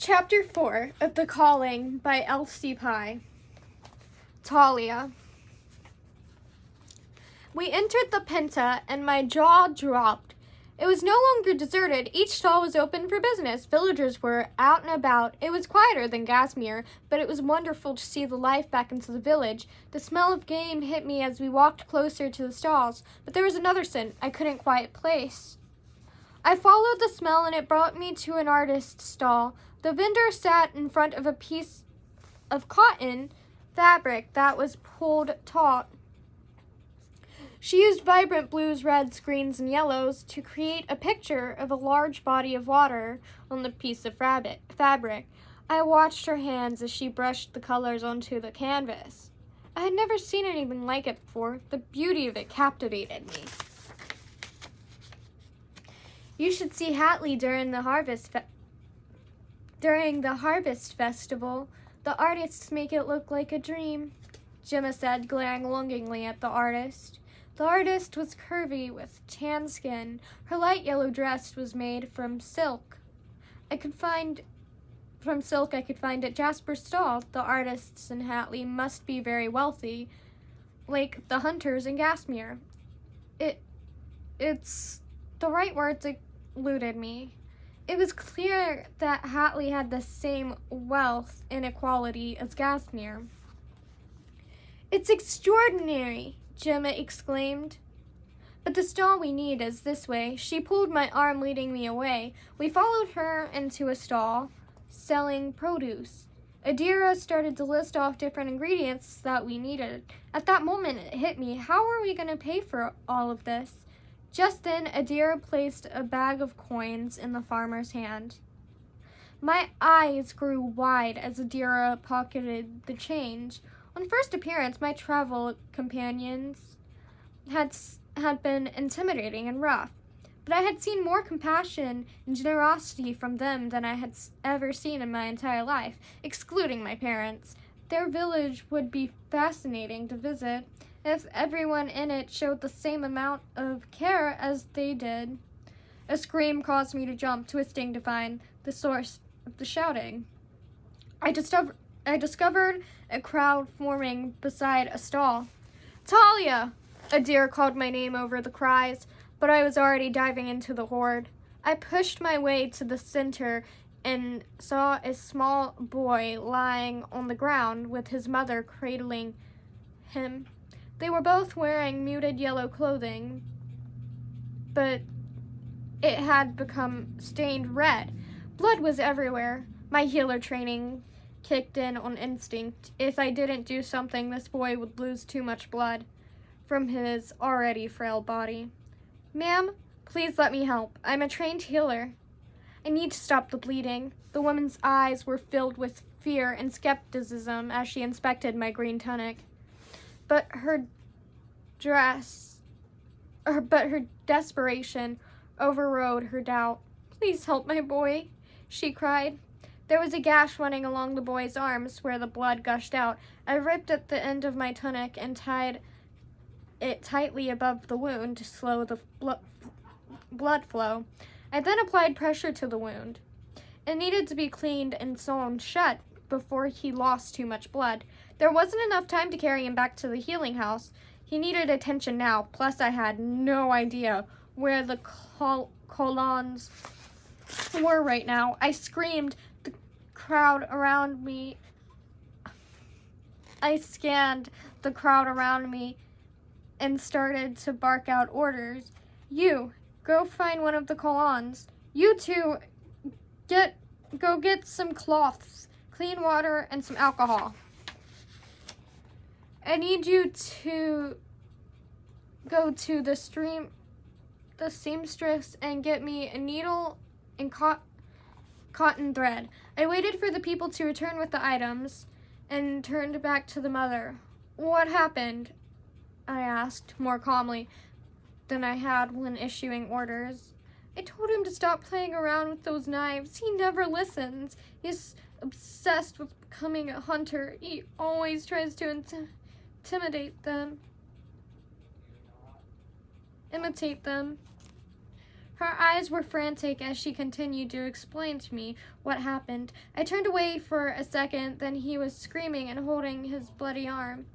Chapter 4 of The Calling by L.C. Pye. Talia. We entered the Pinta, and my jaw dropped. It was no longer deserted. Each stall was open for business. Villagers were out and about. It was quieter than Gasmere, but it was wonderful to see the life back into the village. The smell of game hit me as we walked closer to the stalls, but there was another scent I couldn't quite place. I followed the smell, and it brought me to an artist's stall. The vendor sat in front of a piece of cotton fabric that was pulled taut. She used vibrant blues, reds, greens, and yellows to create a picture of a large body of water on the piece of fabric. I watched her hands as she brushed the colors onto the canvas. I had never seen anything like it before. The beauty of it captivated me. You should see Hatley during the harvest festival. The artists make it look like a dream, Gemma said, glaring longingly at the artist. The artist was curvy with tan skin. Her light yellow dress was made from silk. I could find at Jasper's stall. The artists in Hatley must be very wealthy, like the hunters in Gasmere. It's the right words eluded me. It was clear that Hatley had the same wealth inequality as Gasmere. It's extraordinary, Gemma exclaimed. But the stall we need is this way. She pulled my arm, leading me away. We followed her into a stall selling produce. Adira started to list off different ingredients that we needed. At that moment, it hit me. How are we going to pay for all of this? Just then, Adira placed a bag of coins in the farmer's hand. My eyes grew wide as Adira pocketed the change. On first appearance, my travel companions had been intimidating and rough, but I had seen more compassion and generosity from them than I had ever seen in my entire life, excluding my parents. Their village would be fascinating to visit if everyone in it showed the same amount of care as they did. A scream caused me to jump, twisting to find the source of the shouting. I discovered a crowd forming beside a stall. Talia! Adira called my name over the cries, but I was already diving into the horde. I pushed my way to the center and saw a small boy lying on the ground with his mother cradling him. They were both wearing muted yellow clothing, but it had become stained red. Blood was everywhere. My healer training kicked in on instinct. If I didn't do something, this boy would lose too much blood from his already frail body. Ma'am, please let me help. I'm a trained healer. I need to stop the bleeding. The woman's eyes were filled with fear and skepticism as she inspected my green tunic. But her desperation overrode her doubt. Please help my boy, she cried. There was a gash running along the boy's arms where the blood gushed out. I ripped at the end of my tunic and tied it tightly above the wound to slow the blood flow. I then applied pressure to the wound. It needed to be cleaned and sewn shut before he lost too much blood. There wasn't enough time to carry him back to the healing house. He needed attention now, plus I had no idea where the colons were right now. I screamed. The crowd around me. I scanned the crowd around me and started to bark out orders. You, go find one of the colons. You two, go get some cloths, clean water, and some alcohol. I need you to go to the seamstress and get me a needle and cotton thread. I waited for the people to return with the items and turned back to the mother. What happened? I asked, more calmly than I had when issuing orders. I told him to stop playing around with those knives. He never listens. He's obsessed with becoming a hunter. He always tries to imitate them. Her eyes were frantic as she continued to explain to me what happened. I turned away for a second, then he was screaming and holding his bloody arm.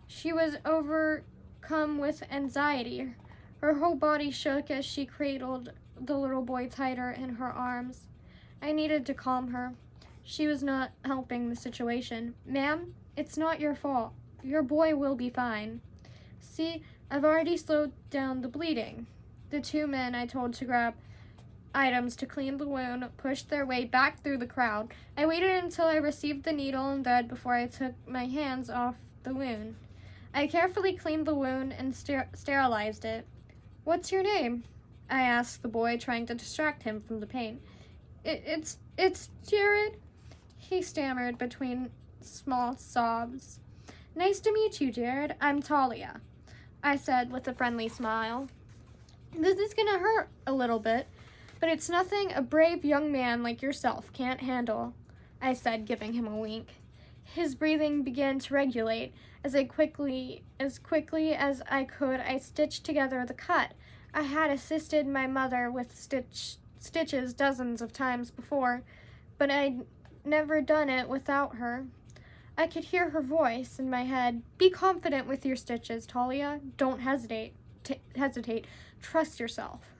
She was overcome with anxiety. Her whole body shook as she cradled the little boy tighter in her arms. I needed to calm her. She was not helping the situation. "Ma'am, it's not your fault. Your boy will be fine. See, I've already slowed down the bleeding." The two men I told to grab items to clean the wound pushed their way back through the crowd. I waited until I received the needle and thread before I took my hands off the wound. I carefully cleaned the wound and sterilized it. "What's your name?" I asked the boy, trying to distract him from the pain. It's Jared," he stammered between small sobs. "Nice to meet you, Jared. I'm Talia," I said with a friendly smile. "This is gonna hurt a little bit, but it's nothing a brave young man like yourself can't handle," I said, giving him a wink. His breathing began to regulate. As quickly as I could, I stitched together the cut. I had assisted my mother with stitches dozens of times before, but I'd never done it without her. I could hear her voice in my head. "Be confident with your stitches, Talia. Don't hesitate. Trust yourself."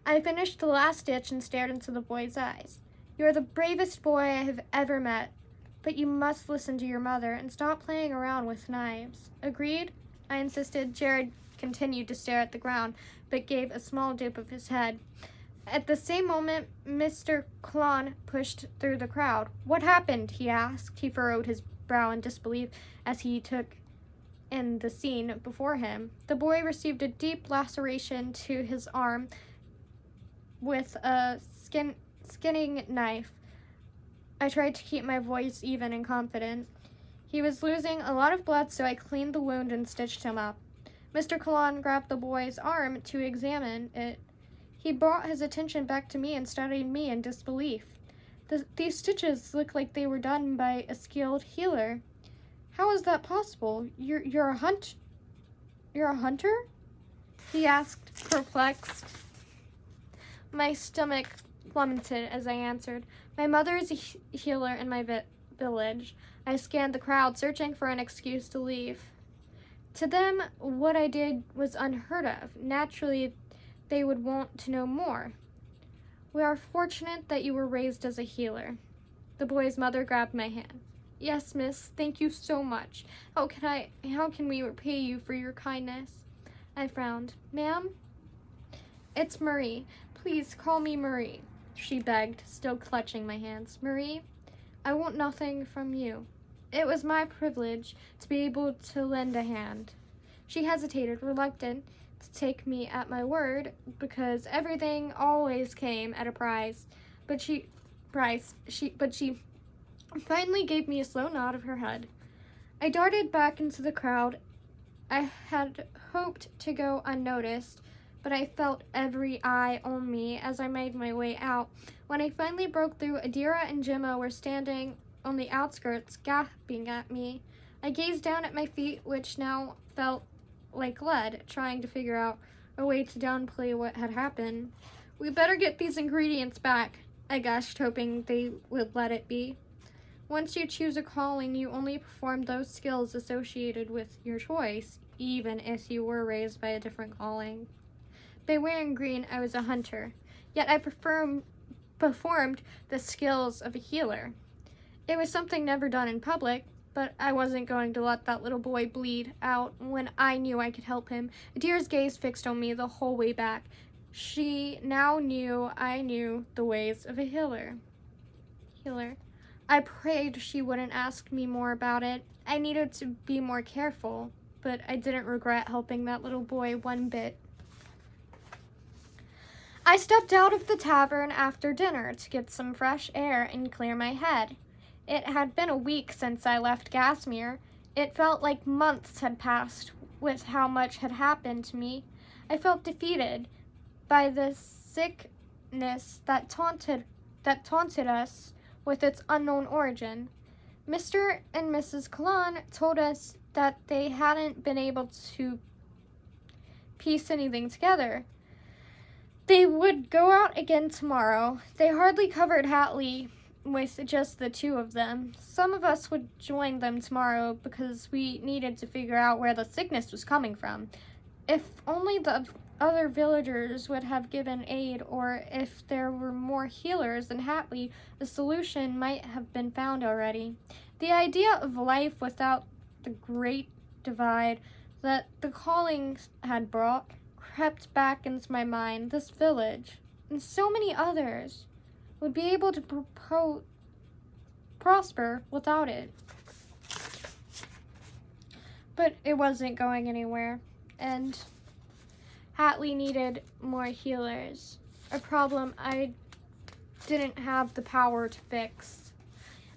I finished the last stitch and stared into the boy's eyes. "You're the bravest boy I have ever met, but you must listen to your mother and stop playing around with knives. Agreed?" I insisted. Jared continued to stare at the ground, but gave a small dip of his head. At the same moment, Mr. Klon pushed through the crowd. "What happened?" he asked. He furrowed his brow in disbelief as he took in the scene before him. The boy received a deep laceration to his arm with a skinning knife. I tried to keep my voice even and confident. He was losing a lot of blood, so I cleaned the wound and stitched him up. Mr. Kalan grabbed the boy's arm to examine it. He brought his attention back to me and studied me in disbelief. "These stitches look like they were done by a skilled healer. How is that possible? You're a hunter?" he asked, perplexed. My stomach plummeted as I answered. "My mother is a healer in my village." I scanned the crowd, searching for an excuse to leave. To them, what I did was unheard of. Naturally, they would want to know more. "We are fortunate that you were raised as a healer." The boy's mother grabbed my hand. "Yes, miss, thank you so much. How can we repay you for your kindness?" I frowned. "Ma'am?" "It's Marie. Please call me Marie," she begged, still clutching my hands. "Marie, I want nothing from you. It was my privilege to be able to lend a hand." She hesitated, reluctant to take me at my word, because everything always came at a price. But she finally gave me a slow nod of her head. I darted back into the crowd. I had hoped to go unnoticed, but I felt every eye on me as I made my way out. When I finally broke through, Adira and Gemma were standing on the outskirts, gaping at me. I gazed down at my feet, which now felt like lead, trying to figure out a way to downplay what had happened. "We better get these ingredients back," I gushed, hoping they would let it be. "Once you choose a calling, you only perform those skills associated with your choice, even if you were raised by a different calling. By wearing green, I was a hunter, yet I performed the skills of a healer. It was something never done in public, but I wasn't going to let that little boy bleed out when I knew I could help him." Adira's gaze fixed on me the whole way back. She now knew I knew the ways of a healer. I prayed she wouldn't ask me more about it. I needed to be more careful, but I didn't regret helping that little boy one bit. I stepped out of the tavern after dinner to get some fresh air and clear my head. It had been a week since I left Gasmere. It felt like months had passed with how much had happened to me. I felt defeated by the sickness that taunted us with its unknown origin. Mr. and Mrs. Kalan told us that they hadn't been able to piece anything together. They would go out again tomorrow. They hardly covered Hatley with just the two of them. Some of us would join them tomorrow because we needed to figure out where the sickness was coming from. If only the other villagers would have given aid, or if there were more healers than Hatley, a solution might have been found already. The idea of life without the great divide that the callings had brought crept back into my mind. This village, and so many others, would be able to prosper without it. But it wasn't going anywhere, and Hatley needed more healers, a problem I didn't have the power to fix.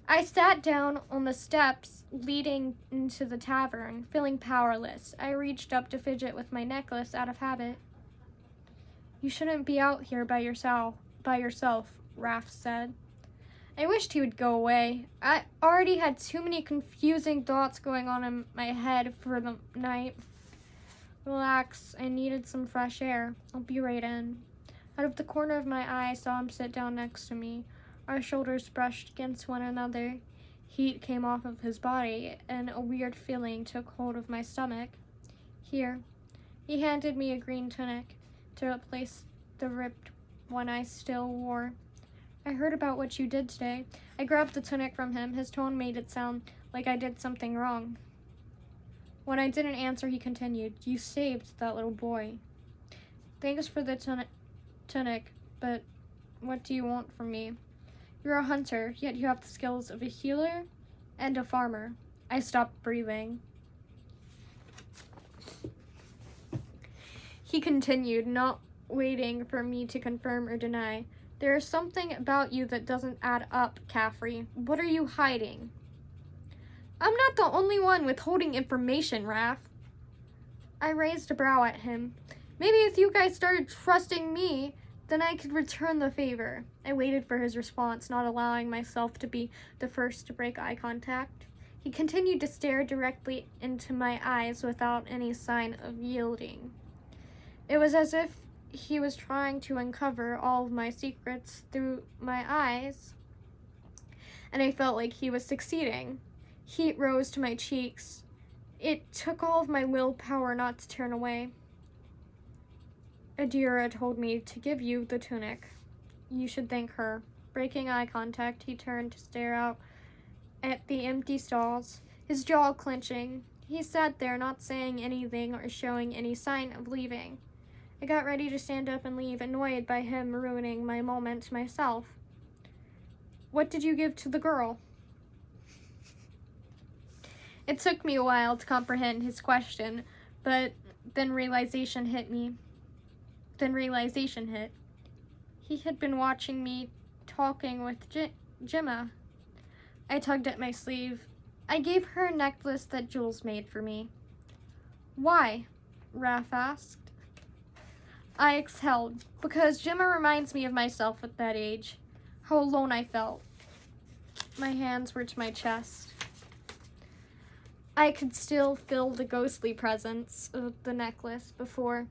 I sat down on the steps leading into the tavern, feeling powerless. I reached up to fidget with my necklace out of habit. "You shouldn't be out here by yourself, Raph said. I wished he would go away. I already had too many confusing thoughts going on in my head for the night. Relax, I needed some fresh air. I'll be right in. Out of the corner of my eye, I saw him sit down next to me. Our shoulders brushed against one another. Heat came off of his body, and a weird feeling took hold of my stomach. Here. He handed me a green tunic to replace the ripped one I still wore. I heard about what you did today. I grabbed the tunic from him. His tone made it sound like I did something wrong. When I didn't answer, he continued, You saved that little boy. Thanks for the tunic, but what do you want from me? You're a hunter, yet you have the skills of a healer and a farmer. I stopped breathing. He continued, not waiting for me to confirm or deny. There is something about you that doesn't add up, Caffrey. What are you hiding? I'm not the only one withholding information, Raph. I raised a brow at him. Maybe if you guys started trusting me, then I could return the favor. I waited for his response, not allowing myself to be the first to break eye contact. He continued to stare directly into my eyes without any sign of yielding. It was as if he was trying to uncover all of my secrets through my eyes, and I felt like he was succeeding. Heat rose to my cheeks. It took all of my willpower not to turn away. Adira told me to give you the tunic. You should thank her. Breaking eye contact, he turned to stare out at the empty stalls, his jaw clenching. He sat there, not saying anything or showing any sign of leaving. I got ready to stand up and leave, annoyed by him ruining my moment myself. What did you give to the girl? It took me a while to comprehend his question, but then realization hit. He had been watching me talking with Gemma. I tugged at my sleeve. I gave her a necklace that Jules made for me. Why? Raph asked. I exhaled, because Gemma reminds me of myself at that age. How alone I felt. My hands were to my chest. I could still feel the ghostly presence of the necklace. Before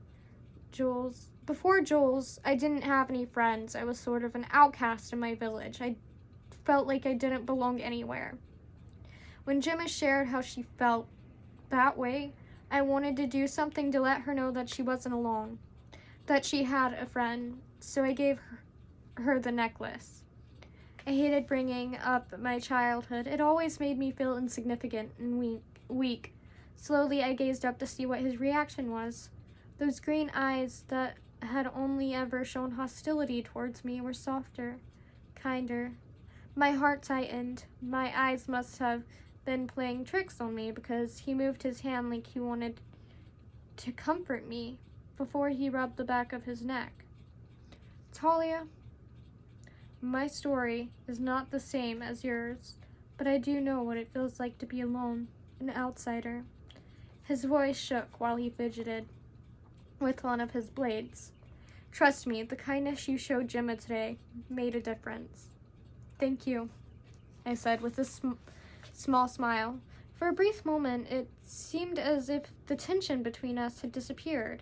Jules, I didn't have any friends. I was sort of an outcast in my village. I felt like I didn't belong anywhere. When Gemma shared how she felt that way, I wanted to do something to let her know that she wasn't alone, that she had a friend, so I gave her the necklace. I hated bringing up my childhood. It always made me feel insignificant and weak. Slowly, I gazed up to see what his reaction was. Those green eyes that had only ever shown hostility towards me were softer, kinder. My heart tightened. My eyes must have been playing tricks on me, because he moved his hand like he wanted to comfort me before he rubbed the back of his neck. Talia, my story is not the same as yours, but I do know what it feels like to be alone, an outsider. His voice shook while he fidgeted with one of his blades. Trust me, the kindness you showed Gemma today made a difference. Thank you, I said with a small smile. For a brief moment, it seemed as if the tension between us had disappeared.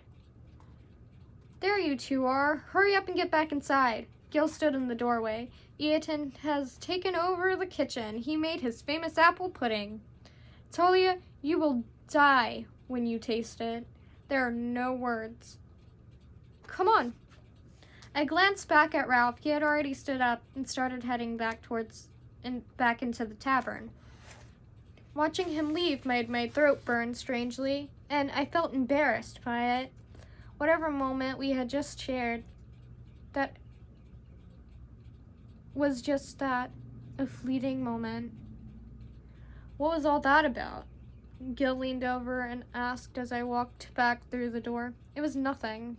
There you two are. Hurry up and get back inside. Gil stood in the doorway. Eaton has taken over the kitchen. He made his famous apple pudding. Talia, you will die when you taste it. There are no words. Come on. I glanced back at Ralph. He had already stood up and started heading back into the tavern. Watching him leave made my throat burn strangely, and I felt embarrassed by it. Whatever moment we had just shared, that was just that, a fleeting moment. What was all that about? Gil leaned over and asked as I walked back through the door. It was nothing.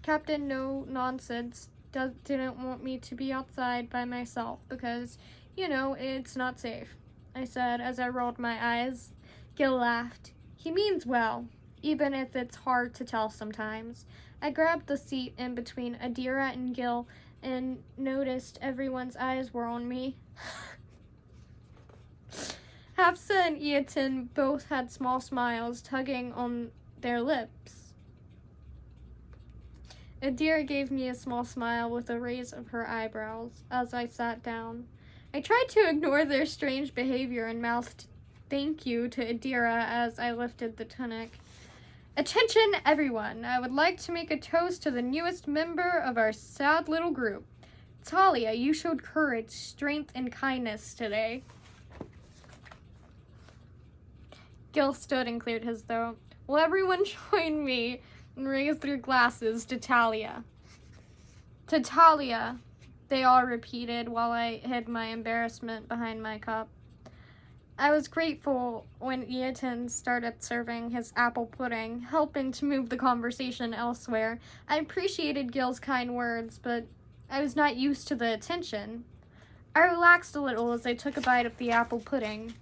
Captain No Nonsense didn't want me to be outside by myself because, it's not safe, I said as I rolled my eyes. Gil laughed. He means well, even if it's hard to tell sometimes. I grabbed the seat in between Adira and Gil and noticed everyone's eyes were on me. Hafsa and Eaton both had small smiles tugging on their lips. Adira gave me a small smile with a raise of her eyebrows as I sat down. I tried to ignore their strange behavior and mouthed thank you to Adira as I lifted the tunic. Attention, everyone! I would like to make a toast to the newest member of our sad little group. Talia, you showed courage, strength, and kindness today. Gil stood and cleared his throat. Will everyone join me and raise their glasses to Talia? To Talia, they all repeated while I hid my embarrassment behind my cup. I was grateful when Eaton started serving his apple pudding, helping to move the conversation elsewhere. I appreciated Gil's kind words, but I was not used to the attention. I relaxed a little as I took a bite of the apple pudding.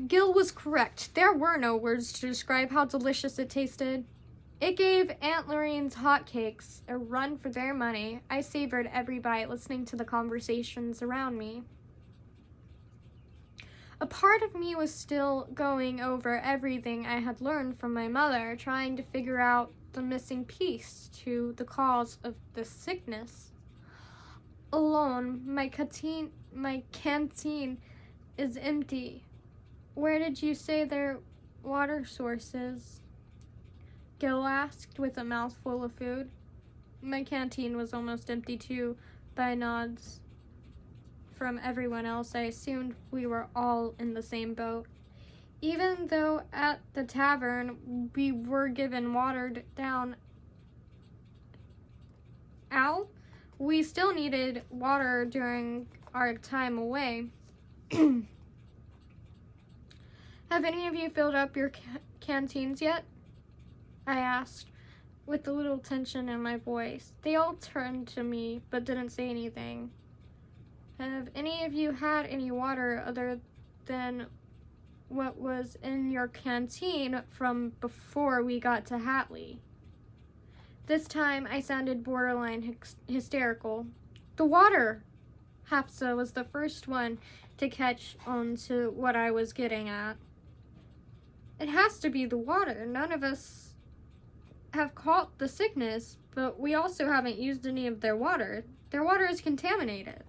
Gil was correct. There were no words to describe how delicious it tasted. It gave Aunt Lorraine's hotcakes a run for their money. I savored every bite, listening to the conversations around me. A part of me was still going over everything I had learned from my mother, trying to figure out the missing piece to the cause of the sickness. Alone, my canteen is empty. Where did you say their water source is? Gil asked with a mouthful of food. My canteen was almost empty too. By nods from everyone else, I assumed we were all in the same boat. Even though at the tavern we were given watered down ale, we still needed water during our time away. Have any of you filled up your canteens yet? I asked, with a little tension in my voice. They all turned to me, but didn't say anything. Have any of you had any water other than what was in your canteen from before we got to Hatley? This time, I sounded borderline hysterical. The water! Hafsa was the first one to catch on to what I was getting at. It has to be the water. None of us have caught the sickness, but we also haven't used any of their water. Their water is contaminated.